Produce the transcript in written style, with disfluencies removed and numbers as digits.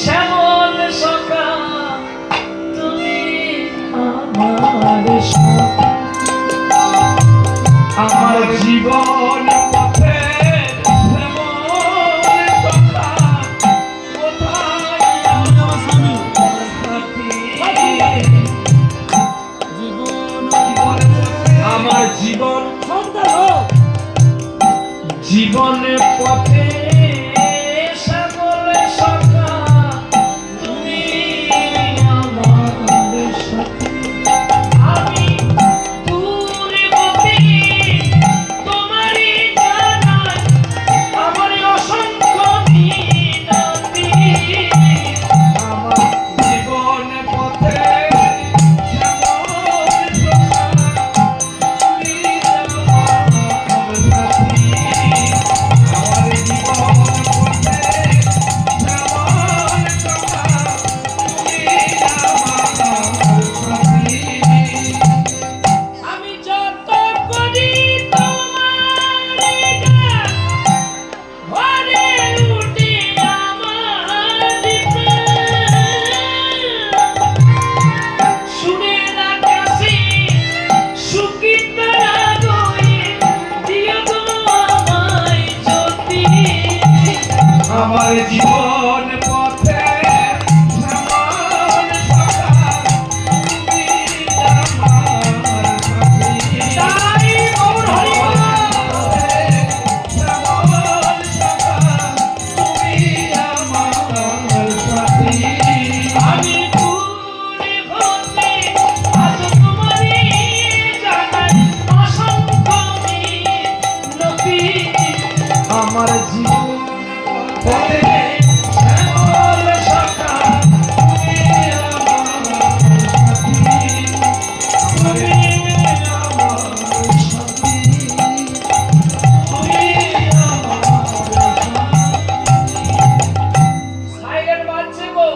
শ্যামল সখা তুমি আমার সখা। আমার জীবন পথে শ্যামল সখা কোথায় আমার সাথী। আমার জীবন জীবনের পথে শ্যামল সখা তুমি আমার সাথী। আমি দূরবর্তী তোমারই জানাই আমার অসংখ্য মিনতি। আমার জীবন পথে শ্যামল সখা তুমি আমার সাথী। আমার জীবন পথে শ্যামল সখা তুমি আমার সাথী। আমি যত করি তোমার গান ভরে উঠি আমার সুরের আকাশে সুখী তারা গয়ে দিও গো আমায় জ্যোতি। আমার জীবন